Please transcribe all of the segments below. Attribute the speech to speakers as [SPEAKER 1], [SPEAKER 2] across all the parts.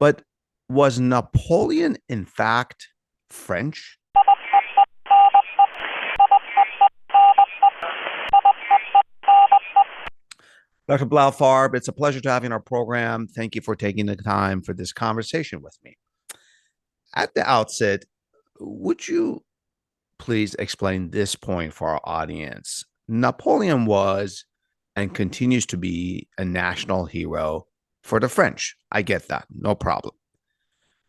[SPEAKER 1] But was Napoleon, in fact, French? Dr. Blaufarb, it's a pleasure to have you on our program. Thank you for taking the time for this conversation with me. At the outset, would you please explain this point for our audience? Napoleon was and continues to be a national hero for the French. I get that, no problem.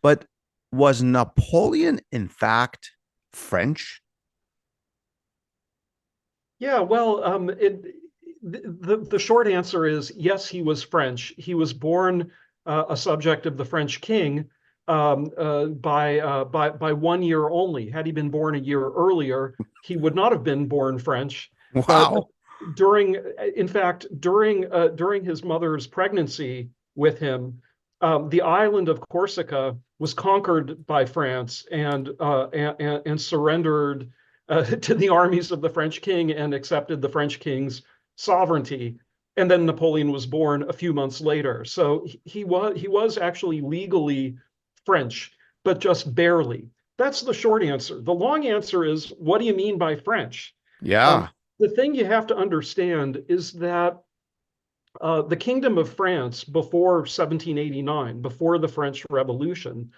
[SPEAKER 1] But was Napoleon, in fact, French?
[SPEAKER 2] Yeah, well, the short answer is yes, he was French. He was born a subject of the French king by 1 year only. Had he been born a year earlier, he would not have been born French. Uh,
[SPEAKER 1] Wow.
[SPEAKER 2] during, in fact, during his mother's pregnancy with him, the island of Corsica was conquered by France and surrendered to the armies of the French king and accepted the French king's sovereignty. And then Napoleon was born a few months later. So he was actually legally French, but just barely. That's the short answer. The long answer is, what do you mean by French? Um,
[SPEAKER 1] Yeah.
[SPEAKER 2] the thing you have to understand is that the Kingdom of France before 1789, before the French Revolution,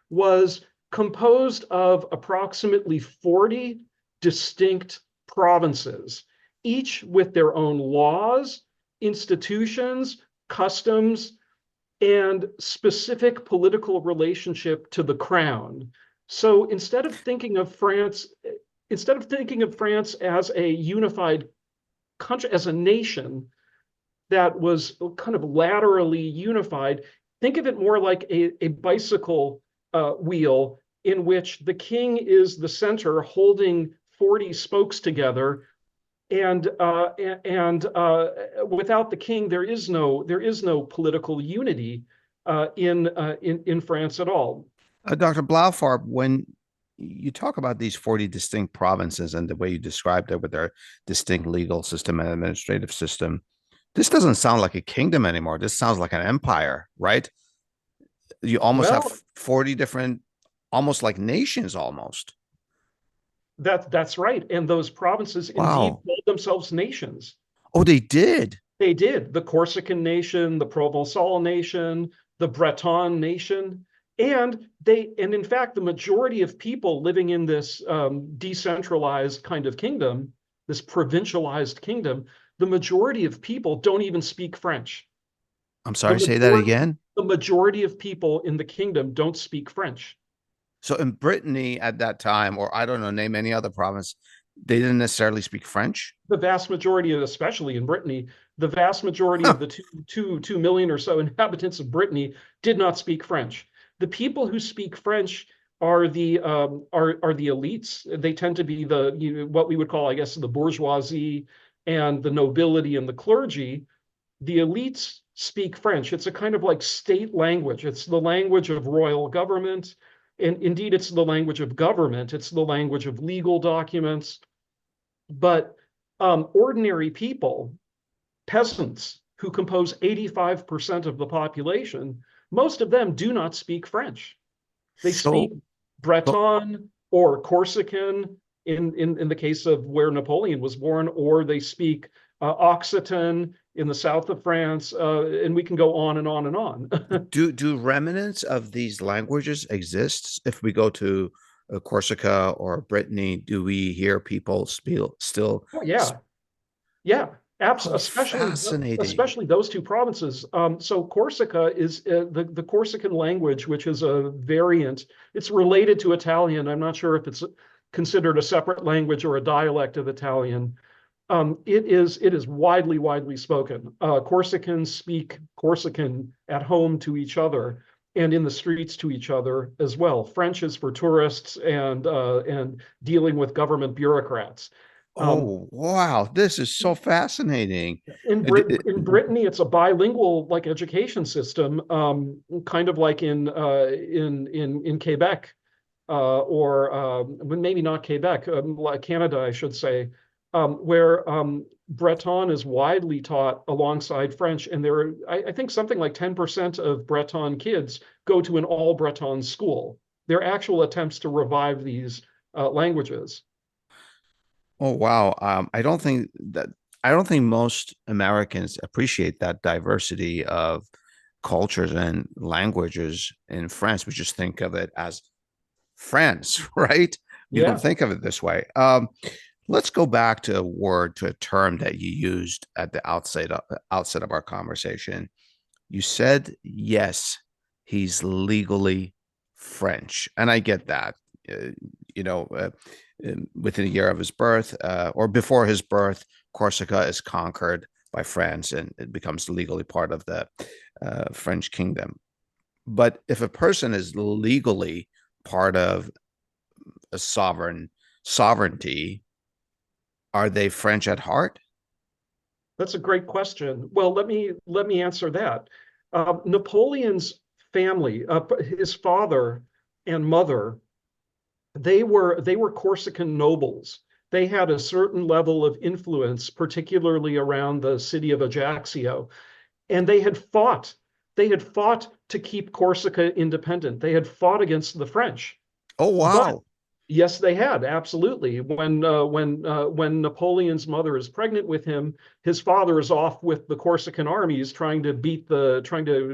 [SPEAKER 2] was composed of approximately 40 distinct provinces, each with their own laws, institutions, customs, and specific political relationship to the crown. So instead of thinking of France as a unified country, as a nation that was kind of laterally unified, think of it more like a bicycle wheel in which the king is the center holding 40 spokes together, and without the king there is no political unity in France at all.
[SPEAKER 1] Dr. Blaufarb, when you talk about these 40 distinct provinces and the way you described it with their distinct legal system and administrative system, this doesn't sound like a kingdom anymore. This sounds like an empire, right? You almost have
[SPEAKER 2] Well,
[SPEAKER 1] 40 different, almost like nations almost.
[SPEAKER 2] that's right, and those provinces indeed
[SPEAKER 1] Wow.
[SPEAKER 2] called themselves nations.
[SPEAKER 1] Oh, they did.
[SPEAKER 2] They did. The Corsican nation, the Provençal nation, the Breton nation. And in fact, the majority of people living in this decentralized kind of kingdom, this provincialized kingdom, the majority of people don't even speak French.
[SPEAKER 1] I'm
[SPEAKER 2] The
[SPEAKER 1] sorry, say that
[SPEAKER 2] majority,
[SPEAKER 1] again.
[SPEAKER 2] the majority of people in the kingdom don't speak French.
[SPEAKER 1] So in Brittany at that time, or I don't know, name any other province, they didn't necessarily speak French.
[SPEAKER 2] The vast majority of, especially in Brittany, the vast majority of
[SPEAKER 1] Huh.
[SPEAKER 2] the 2 million or so inhabitants of Brittany did not speak French. The people who speak French are the elites. They tend to be what we would call, I guess, the bourgeoisie and the nobility and the clergy. The elites speak French. It's a kind of like state language. It's the language of royal government. And indeed, it's the language of government. It's the language of legal documents. But ordinary people, peasants who compose 85% of the population, most of them do not speak French. They speak
[SPEAKER 1] So, so
[SPEAKER 2] Breton or Corsican in the case of where Napoleon was born, or they speak Occitan in the south of France, and we can go on and on and on.
[SPEAKER 1] do remnants of these languages exist? If we go to Corsica or Brittany, do we hear people still?
[SPEAKER 2] Oh yeah, yeah,
[SPEAKER 1] Oh, fascinating.
[SPEAKER 2] especially those two provinces. So Corsica is the Corsican language, which is a variant. It's related to Italian. I'm not sure if it's considered a separate language or a dialect of Italian. It is widely spoken. Corsicans speak Corsican at home to each other and in the streets to each other as well. French is for tourists and dealing with government bureaucrats. Um,
[SPEAKER 1] Oh, wow. This is so fascinating.
[SPEAKER 2] in Brittany, it's a bilingual like education system, kind of like in Quebec, or maybe not Quebec, like Canada, I should say. where Breton is widely taught alongside French, and there are, I think, something like 10% of Breton kids go to an all Breton school. They're actual attempts to revive these languages.
[SPEAKER 1] Oh wow. I don't think most Americans appreciate that diversity of cultures and languages in France. We just think of it as France, right? We don't
[SPEAKER 2] Yeah.
[SPEAKER 1] think of it this way. Let's go back to a word, to a term that you used at the outset of our conversation. You said, yes, he's legally French. And I get that. Uh, you know, within a year of his birth or before his birth, Corsica is conquered by France and it becomes legally part of the French kingdom. But if a person is legally part of a sovereignty, are they French at heart?
[SPEAKER 2] That's a great question. Well, let me answer that. Napoleon's family, his father and mother, they were Corsican nobles. They had a certain level of influence, particularly around the city of Ajaccio, and they had fought to keep Corsica independent. They had fought against the French.
[SPEAKER 1] Oh,
[SPEAKER 2] But
[SPEAKER 1] wow.
[SPEAKER 2] yes, they had, absolutely. When Napoleon's mother is pregnant with him, his father is off with the Corsican armies trying to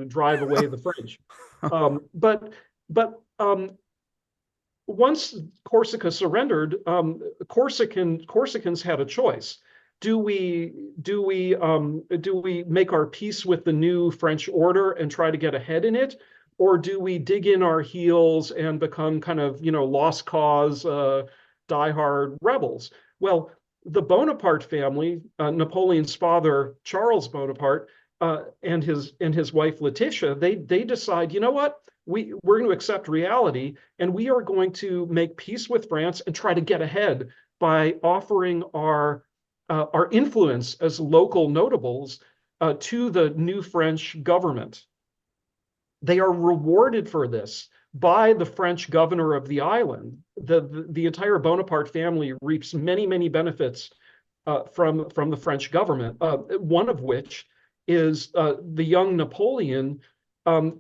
[SPEAKER 2] drive away the French. But once Corsica surrendered, Corsicans had a choice. Do we make our peace with the new French order and try to get ahead in it, or do we dig in our heels and become kind of lost cause, diehard rebels? Well, the Bonaparte family, Napoleon's father Charles Bonaparte, and his wife Letitia, they decide, you know what? We're going to accept reality, and we are going to make peace with France and try to get ahead by offering our influence as local notables to the new French government. They are rewarded for this by the French governor of the island. The entire Bonaparte family reaps many, many benefits from the French government, one of which is the young Napoleon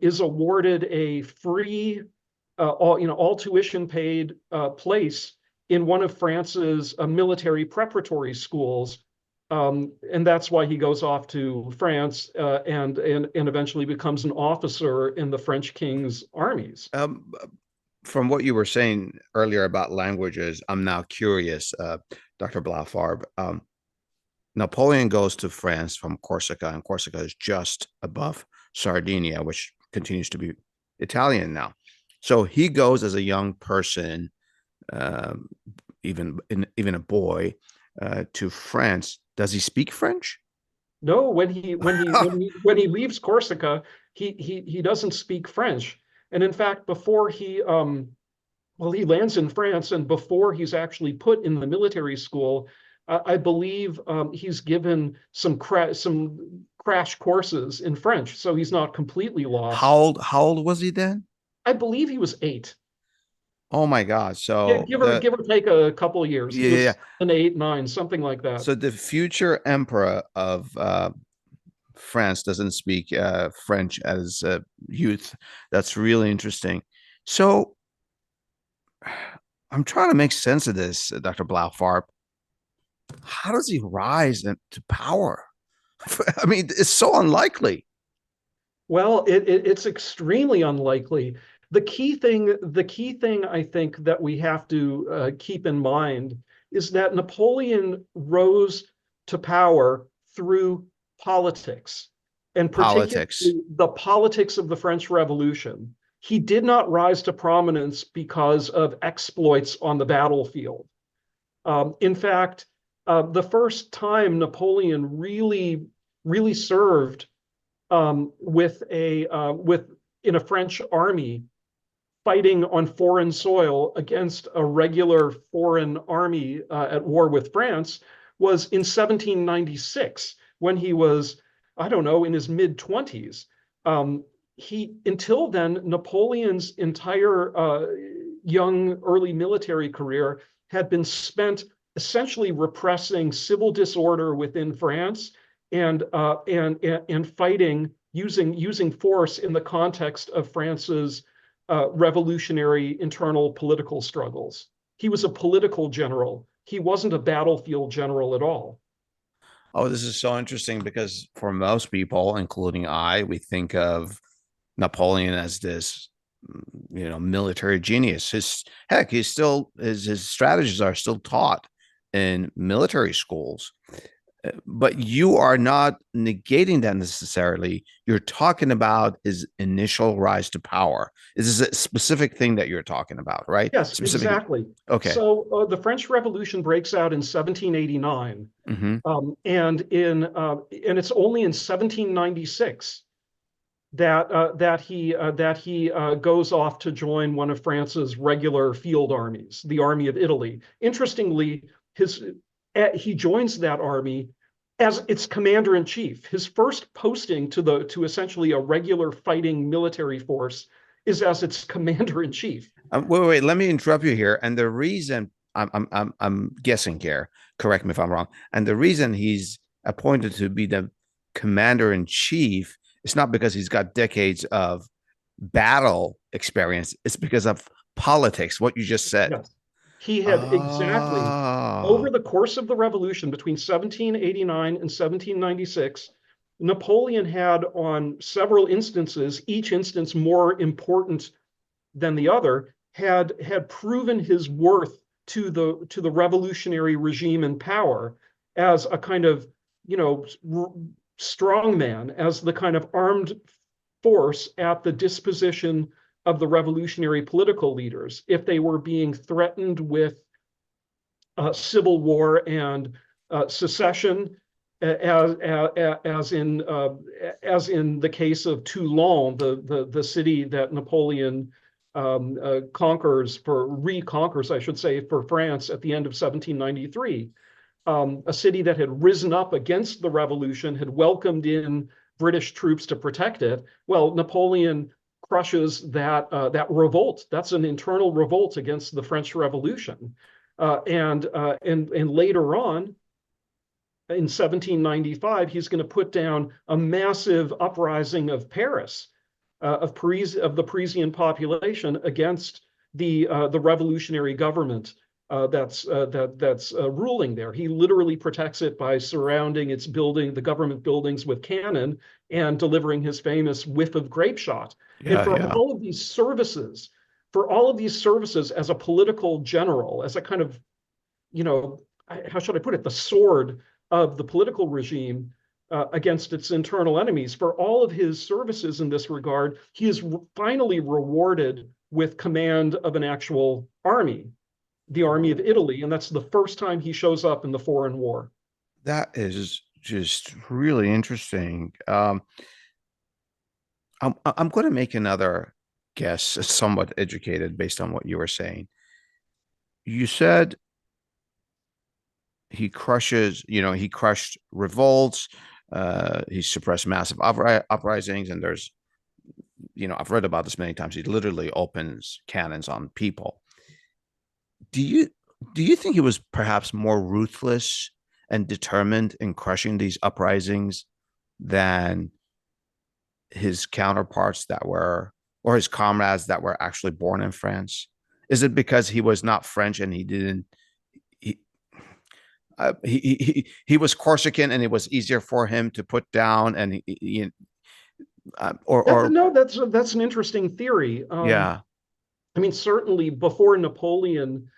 [SPEAKER 2] is awarded a free, all tuition paid place in one of France's military preparatory schools, and that's why he goes off to France and eventually becomes an officer in the French king's armies.
[SPEAKER 1] Um, from what you were saying earlier about languages, I'm now curious, Dr. Blaufarb. Napoleon goes to France from Corsica, and Corsica is just above Sardinia, which continues to be Italian now. So he goes as a young person, um, even a boy, to France. Does he speak French?
[SPEAKER 2] No, when he leaves Corsica, he doesn't speak French. And in fact, before he lands in France, and before he's actually put in the military school, I believe he's given some crash courses in French, so he's not completely lost.
[SPEAKER 1] How old was he then?
[SPEAKER 2] I believe he was 8.
[SPEAKER 1] Oh my God!
[SPEAKER 2] Yeah,
[SPEAKER 1] So
[SPEAKER 2] give or take a couple of years. He
[SPEAKER 1] yeah, yeah.
[SPEAKER 2] was 7, 8, 9, something like that.
[SPEAKER 1] So the future emperor of France doesn't speak French as a youth. That's really interesting. So I'm trying to make sense of this, Dr. Blaufarb. How does he rise to power? I mean, it's so unlikely.
[SPEAKER 2] Well, it's extremely unlikely. The key thing I think that we have to keep in mind is that Napoleon rose to power through politics, and
[SPEAKER 1] Politics.
[SPEAKER 2] particularly the politics of the French Revolution. He did not rise to prominence because of exploits on the battlefield. In fact, the first time Napoleon really served with in a French army fighting on foreign soil against a regular foreign army at war with France was in 1796, when he was, I don't know, in his mid 20s. He Until then, Napoleon's entire young early military career had been spent essentially repressing civil disorder within France and fighting using force in the context of France's revolutionary internal political struggles. He was a political general. He wasn't a battlefield general at all.
[SPEAKER 1] Oh, this is so interesting because for most people, including I, we think of Napoleon as this, military genius. He's still his strategies are still taught in military schools. But you are not negating that necessarily. You're talking about his initial rise to power. This is a specific thing that you're talking about, right?
[SPEAKER 2] Yes,
[SPEAKER 1] Specific.
[SPEAKER 2] exactly.
[SPEAKER 1] Okay.
[SPEAKER 2] So the French Revolution breaks out in 1789,
[SPEAKER 1] Mm-hmm.
[SPEAKER 2] and it's only in 1796 that he goes off to join one of France's regular field armies, the Army of Italy. Interestingly, he joins that army as its commander in chief. His first posting to essentially a regular fighting military force is as its commander in chief.
[SPEAKER 1] Wait. Let me interrupt you here. And the reason I'm guessing here, correct me if I'm wrong. And the reason he's appointed to be the commander in chief is not because he's got decades of battle experience. It's because of politics. What you just said.
[SPEAKER 2] Yes. He had exactly,
[SPEAKER 1] Oh,
[SPEAKER 2] over the course of the revolution between 1789 and 1796, Napoleon had on several instances, each instance more important than the other, had proven his worth to the revolutionary regime in power as a kind of, strong man, as the kind of armed force at the disposition of the revolutionary political leaders if they were being threatened with civil war and secession, as in the case of Toulon, the city that Napoleon reconquers, I should say, for France at the end of 1793. A city that had risen up against the revolution, had welcomed in British troops to protect it. Well, Napoleon crushes that revolt. That's an internal revolt against the French Revolution. And later on, in 1795, he's going to put down a massive uprising of Paris, of the Parisian population against the revolutionary government that's ruling there. He literally protects it by surrounding the government buildings with cannon and delivering his famous whiff of grape shot. And
[SPEAKER 1] yeah, yeah.
[SPEAKER 2] for all of these services as a political general, as a kind of, how should I put it, the sword of the political regime against its internal enemies, for all of his services in this regard, he is finally rewarded with command of an actual army, the Army of Italy, and that's the first time he shows up in the foreign war.
[SPEAKER 1] That is just really interesting. I'm going to make another guess, somewhat educated based on what you were saying. You said he crushed revolts, he suppressed massive uprisings, and I've read about this many times. He literally opens cannons on people. Do you do you think he was perhaps more ruthless and determined in crushing these uprisings than his counterparts that were, or his comrades that were actually born in France? Is it because he was not French and he didn't he he was Corsican and it was easier for him to put down and or
[SPEAKER 2] No, that's an interesting theory.
[SPEAKER 1] yeah,
[SPEAKER 2] I mean, certainly before Napoleon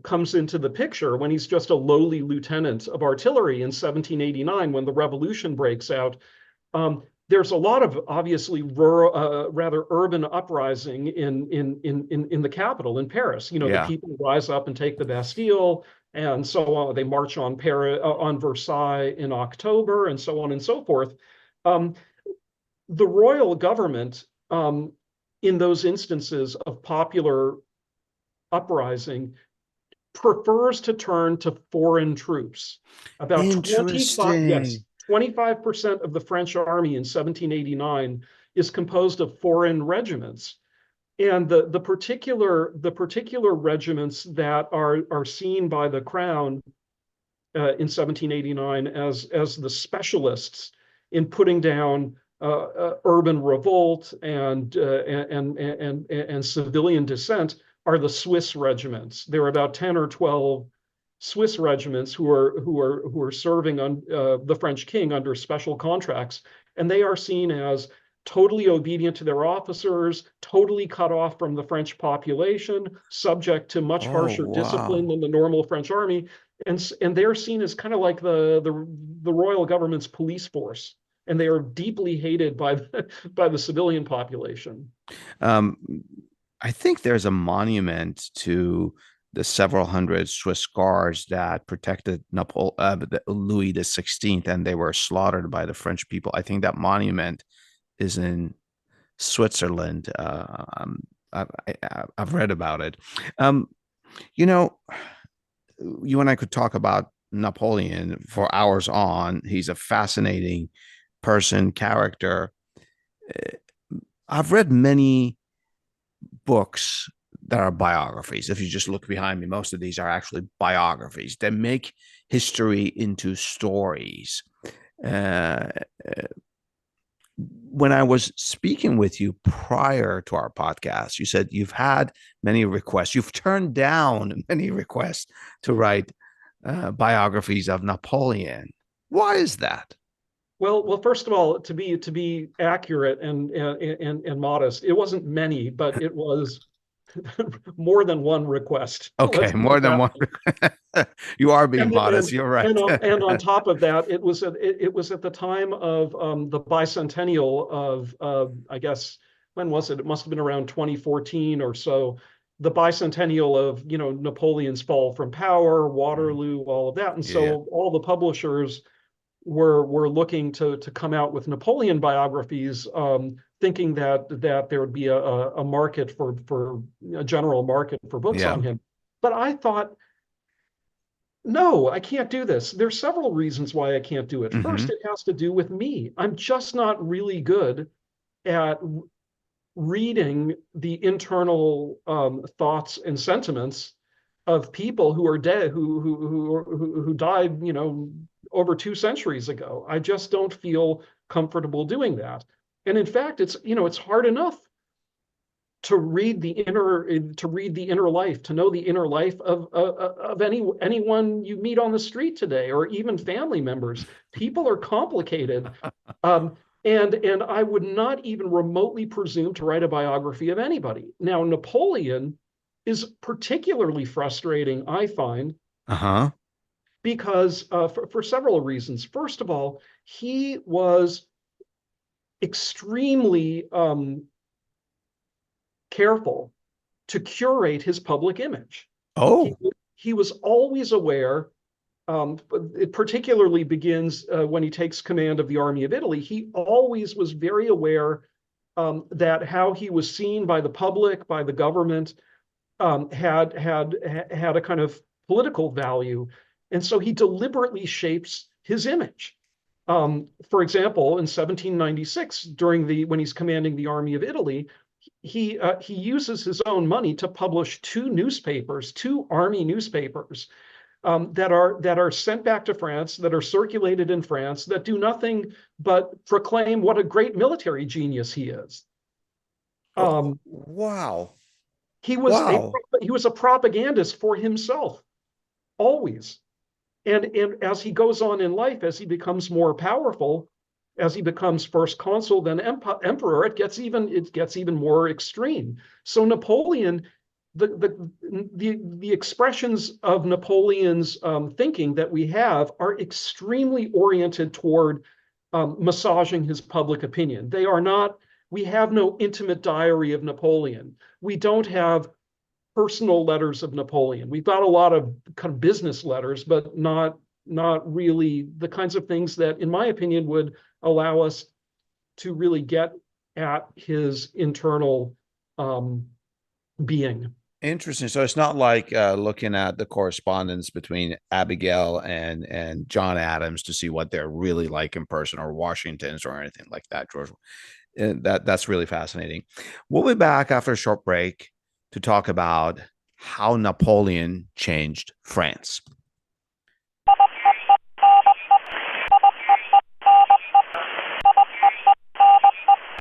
[SPEAKER 2] comes into the picture, when he's just a lowly lieutenant of artillery in 1789, when the revolution breaks out, there's a lot of obviously rural, rather urban uprising in the capital, in Paris. The
[SPEAKER 1] yeah.
[SPEAKER 2] people rise up and take the Bastille, and so on. They march on Paris, on Versailles in October, and so on and so forth. Um, the royal government, in those instances of popular uprising, prefers to turn to foreign troops. About 25, yes,
[SPEAKER 1] Interesting.
[SPEAKER 2] 25% of the French army in 1789 is composed of foreign regiments. And the particular regiments that are seen by the crown in 1789 as the specialists in putting down urban revolt and civilian dissent are the Swiss regiments. There are about 10 or 12 Swiss regiments who are serving on the French king under special contracts, and they are seen as totally obedient to their officers, totally cut off from the French population, subject to much
[SPEAKER 1] Oh,
[SPEAKER 2] harsher discipline
[SPEAKER 1] wow.
[SPEAKER 2] than the normal French army, and they're seen as kind of like the royal government's police force, and they are deeply hated by by the civilian population.
[SPEAKER 1] Um, I think there's a monument to the several hundred Swiss guards that protected Louis the 16th, and they were slaughtered by the French people. I think that monument is in Switzerland. I've read about it. Um, you know, you and I could talk about Napoleon for hours on. He's a fascinating person, character. I've read many books that are biographies. If you just look behind me, most of these are actually biographies. They make history into stories. Uh, when I was speaking with you prior to our podcast, you said you've had many requests. You've turned down many requests to write biographies of Napoleon. Why is that?
[SPEAKER 2] Well, first of all, to be accurate and modest, it wasn't many, but it was more than one request.
[SPEAKER 1] Okay,
[SPEAKER 2] Let's put
[SPEAKER 1] more
[SPEAKER 2] it
[SPEAKER 1] than
[SPEAKER 2] that
[SPEAKER 1] one.
[SPEAKER 2] way.
[SPEAKER 1] You are being
[SPEAKER 2] And
[SPEAKER 1] modest.
[SPEAKER 2] and
[SPEAKER 1] You're right.
[SPEAKER 2] and on top of that, it was at the time of the bicentennial of I guess when was it? It must have been around 2014 or so. The bicentennial of Napoleon's fall from power, Waterloo, all of that, and
[SPEAKER 1] Yeah.
[SPEAKER 2] so all the publishers were looking to come out with Napoleon biographies, thinking that there would be a market for a general market for books
[SPEAKER 1] Yeah.
[SPEAKER 2] on him. But I thought, no, I can't do this. There's several reasons why I can't do it. First,
[SPEAKER 1] Hmm.
[SPEAKER 2] it has to do with me. I'm just not really good at reading the internal thoughts and sentiments of people who are dead, who died, over 2 centuries ago. I just don't feel comfortable doing that. And in fact, it's hard enough to read the inner life, to know the inner life of anyone you meet on the street today, or even family members. People are complicated. And I would not even remotely presume to write a biography of anybody. Now, Napoleon is particularly frustrating, I find,
[SPEAKER 1] Uh-huh.
[SPEAKER 2] because for several reasons. First of all, he was extremely careful to curate his public image. He,
[SPEAKER 1] Oh.
[SPEAKER 2] he was always aware. It particularly begins when he takes command of the army of Italy. He always was very aware that how he was seen by the public, by the government, had a kind of political value, and so he deliberately shapes his image. For example, in 1796, when he's commanding the army of Italy, he uses his own money to publish two army newspapers, that are sent back to France, that are circulated in France, that do nothing but proclaim what a great military genius he is.
[SPEAKER 1] Oh,
[SPEAKER 2] Um,
[SPEAKER 1] wow.
[SPEAKER 2] he was a
[SPEAKER 1] Wow.
[SPEAKER 2] he was a propagandist for himself, always. And as he goes on in life, as he becomes more powerful, as he becomes first consul, then emperor, it gets even more extreme. So Napoleon, the expressions of Napoleon's thinking that we have are extremely oriented toward massaging his public opinion. They are not. We have no intimate diary of Napoleon. We don't have personal letters of Napoleon. We've got a lot of kind of business letters, but not really the kinds of things that, in my opinion, would allow us to really get at his internal being.
[SPEAKER 1] Interesting. So it's not like looking at the correspondence between Abigail and John Adams to see what they're really like in person, or Washington's, or anything like that, George. That's really fascinating. We'll be back after a short break to talk about how Napoleon changed France.